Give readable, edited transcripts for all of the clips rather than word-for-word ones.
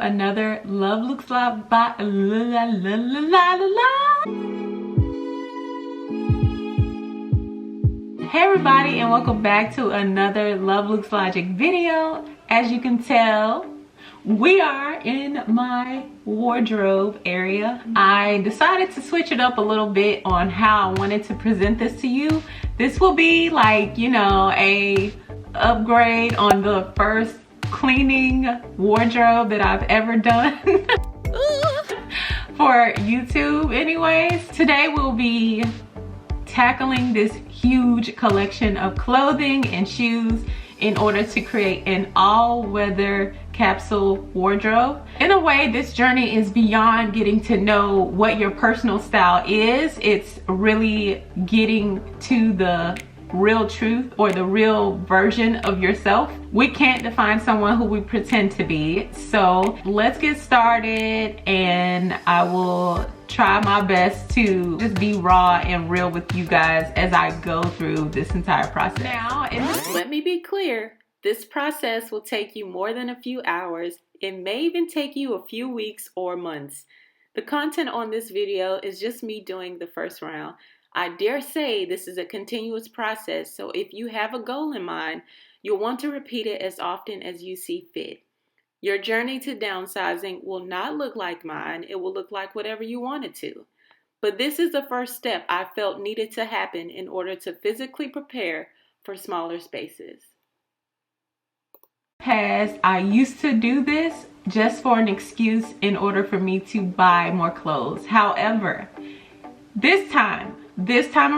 Another Love Looks Like by la, la, la, la, la, la. Hey everybody, and welcome back to another Love Looks Logic video. As you can tell, we are in my wardrobe area. I decided to switch it up a little bit on how I wanted to present this to you. This will be like, you know, a upgrade on the first cleaning wardrobe that I've ever done for YouTube anyways. Today we'll be tackling this huge collection of clothing and shoes in order to create an all-weather capsule wardrobe. In a way, this journey is beyond getting to know what your personal style is. It's really getting to the real truth or the real version of yourself. We can't define someone who we pretend to be. So let's get started, and I will try my best to just be raw and real with you guys as I go through this entire process. Now, let me be clear, this process will take you more than a few hours. It may even take you a few weeks or months. The content on this video is just me doing the first round. I dare say this is a continuous process, so if you have a goal in mind, you'll want to repeat it as often as you see fit. Your journey to downsizing will not look like mine. It will look like whatever you want it to. But this is the first step I felt needed to happen in order to physically prepare for smaller spaces. I used to do this just for an excuse in order for me to buy more clothes. However, this time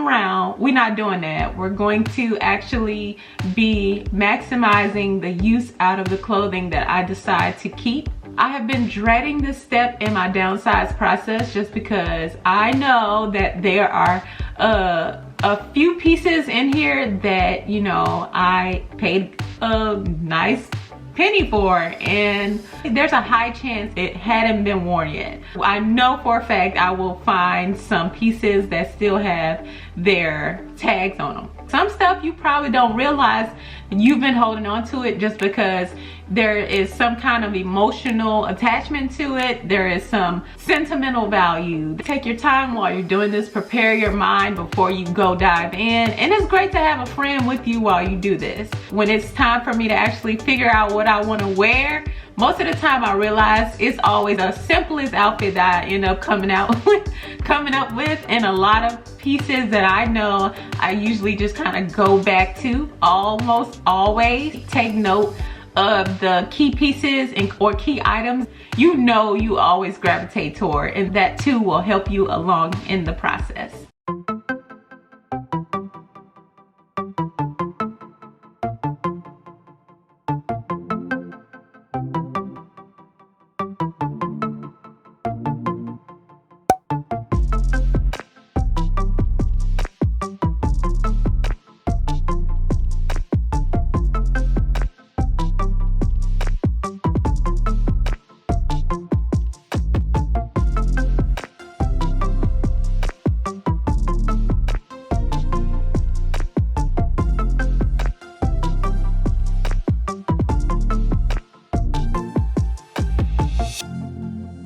around, we're not doing that. We're going to actually be maximizing the use out of the clothing that I decide to keep. I have been dreading this step in my downsize process just because I know that there are a few pieces in here that, you know, I paid a nice penny for, and there's a high chance it hadn't been worn yet. I know for a fact I will find some pieces that still have their tags on them. Some stuff you probably don't realize you've been holding on to it just because there is some kind of emotional attachment to it. There is some sentimental value. Take your time while you're doing this. Prepare your mind before you go dive in. And it's great to have a friend with you while you do this. When it's time for me to actually figure out what I want to wear, most of the time I realize it's always the simplest outfit that I end up coming up with, and a lot of pieces that I know I usually just kind of go back to almost always. Take note of the key pieces or key items you know you always gravitate toward, and that too will help you along in the process.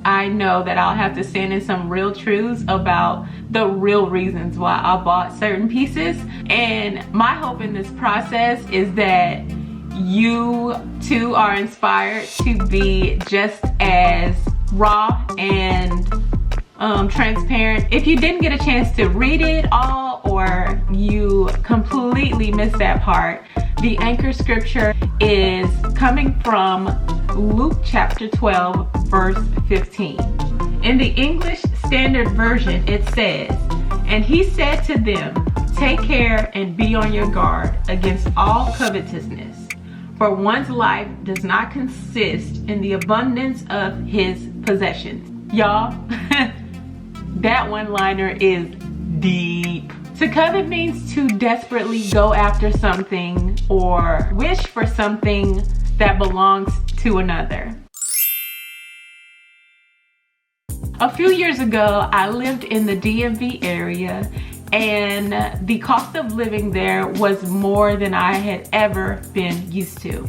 I know that I'll have to send in some real truths about the real reasons why I bought certain pieces. And my hope in this process is that you too are inspired to be just as raw and transparent. If you didn't get a chance to read it all, or you completely missed that part, the anchor scripture is coming from Luke chapter 12 verse 15. In the English Standard Version it says, "And he said to them, take care and be on your guard against all covetousness, for one's life does not consist in the abundance of his possessions." Y'all, that one-liner is deep. To covet means to desperately go after something or wish for something that belongs to another. A few years ago, I lived in the DMV area, and the cost of living there was more than I had ever been used to.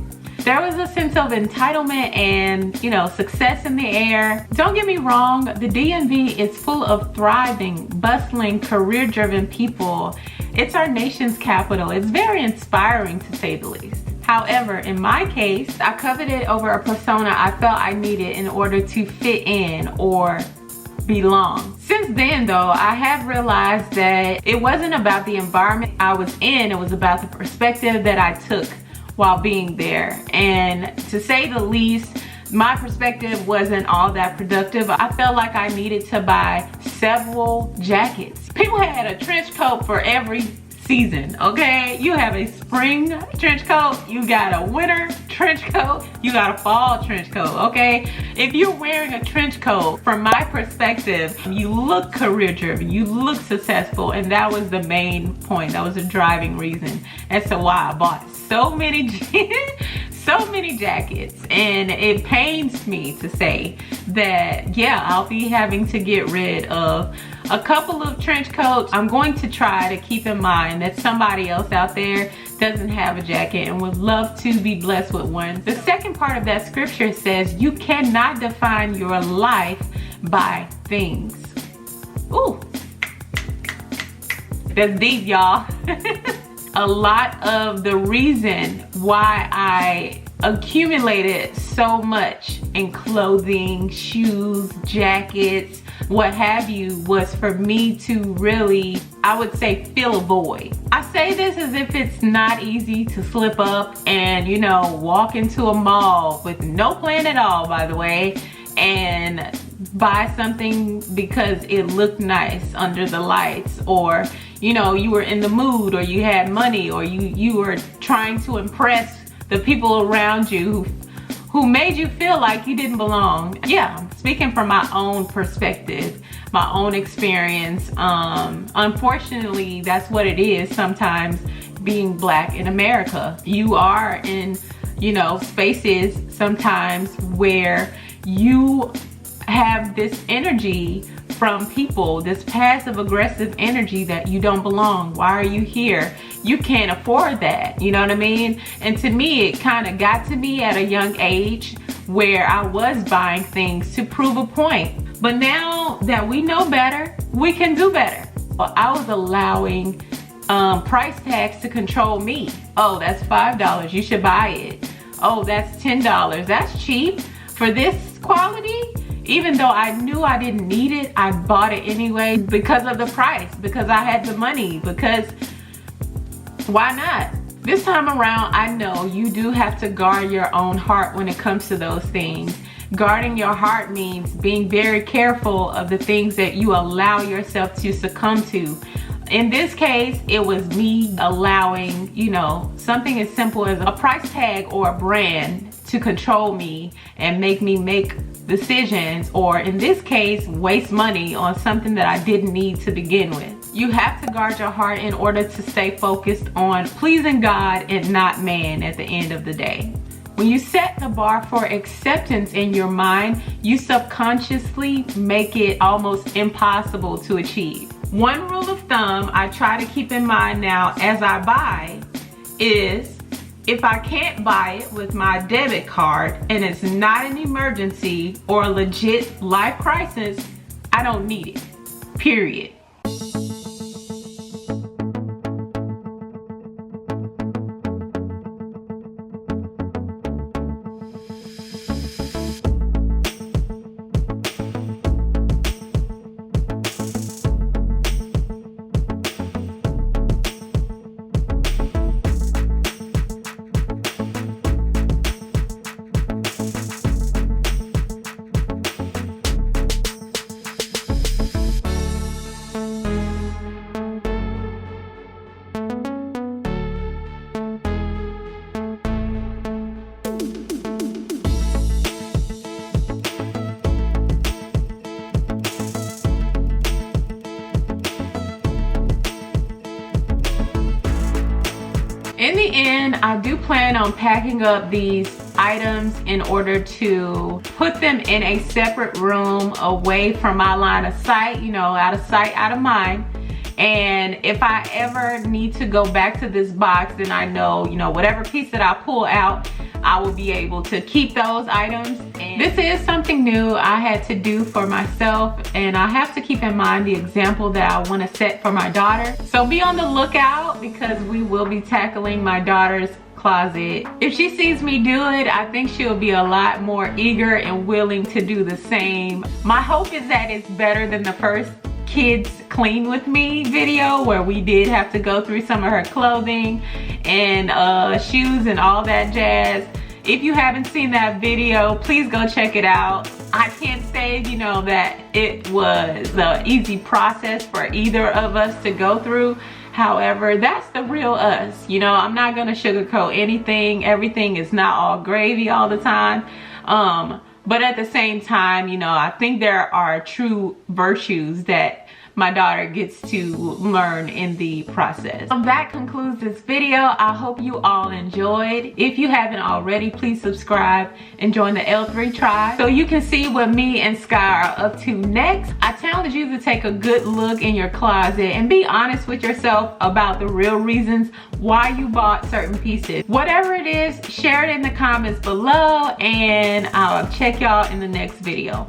There was a sense of entitlement and, you know, success in the air. Don't get me wrong, the DMV is full of thriving, bustling, career-driven people. It's our nation's capital. It's very inspiring, to say the least. However, in my case, I coveted over a persona I felt I needed in order to fit in or belong. Since then though, I have realized that it wasn't about the environment I was in, it was about the perspective that I took while being there. And to say the least, my perspective wasn't all that productive. I felt like I needed to buy several jackets. People had a trench coat for every season, okay? You have a spring trench coat, you got a winter trench coat, you got a fall trench coat, okay? If you're wearing a trench coat, from my perspective, you look career driven, you look successful, and that was the main point. That was the driving reason as to why I bought so many jackets. And it pains me to say that, yeah, I'll be having to get rid of a couple of trench coats. I'm going to try to keep in mind that somebody else out there doesn't have a jacket and would love to be blessed with one. The second part of that scripture says, you cannot define your life by things. Ooh, that's deep, y'all. A lot of the reason why I accumulated so much in clothing, shoes, jackets, what have you, was for me to really, I would say, fill a void. I say this as if it's not easy to slip up and, you know, walk into a mall with no plan at all, by the way, and buy something because it looked nice under the lights, or, you know, you were in the mood, or you had money, or you were trying to impress the people around you who made you feel like you didn't belong. Yeah, I'm speaking from my own perspective, my own experience. Unfortunately, that's what it is sometimes being Black in America. You are in, you know, spaces sometimes where you have this energy from people, this passive aggressive energy that you don't belong. Why are you here? You can't afford that, you know what I mean? And to me, it kind of got to me at a young age where I was buying things to prove a point. But now that we know better, we can do better. I was allowing price tags to control me. Oh, that's $5, you should buy it. Oh, that's $10, that's cheap for this quality. Even though I knew I didn't need it, I bought it anyway because of the price, because I had the money, because why not? This time around, I know you do have to guard your own heart when it comes to those things. Guarding your heart means being very careful of the things that you allow yourself to succumb to. In this case, it was me allowing, you know, something as simple as a price tag or a brand to control me and make me make decisions, or in this case, waste money on something that I didn't need to begin with. You have to guard your heart in order to stay focused on pleasing God and not man at the end of the day. When you set the bar for acceptance in your mind, you subconsciously make it almost impossible to achieve. One rule of thumb I try to keep in mind now as I buy is, if I can't buy it with my debit card and it's not an emergency or a legit life crisis, I don't need it, period. In the end, I do plan on packing up these items in order to put them in a separate room away from my line of sight, you know, out of sight, out of mind. And if I ever need to go back to this box, then I know, you know, whatever piece that I pull out, I will be able to keep those items. And this is something new I had to do for myself, and I have to keep in mind the example that I want to set for my daughter. So be on the lookout, because we will be tackling my daughter's closet. If she sees me do it, I think she'll be a lot more eager and willing to do the same. My hope is that it's better than the first Kids Clean With Me video, where we did have to go through some of her clothing and shoes and all that jazz. If you haven't seen that video, please go check it out. I can't say, you know, that it was an easy process for either of us to go through. However, that's the real us. You know, I'm not gonna sugarcoat anything. Everything is not all gravy all the time. But at the same time, you know, I think there are true virtues that my daughter gets to learn in the process. That concludes this video. I hope you all enjoyed. If you haven't already, please subscribe and join the L3 tribe so you can see what me and Sky are up to next. I challenge you to take a good look in your closet and be honest with yourself about the real reasons why you bought certain pieces. Whatever it is, share it in the comments below, and I'll check y'all in the next video.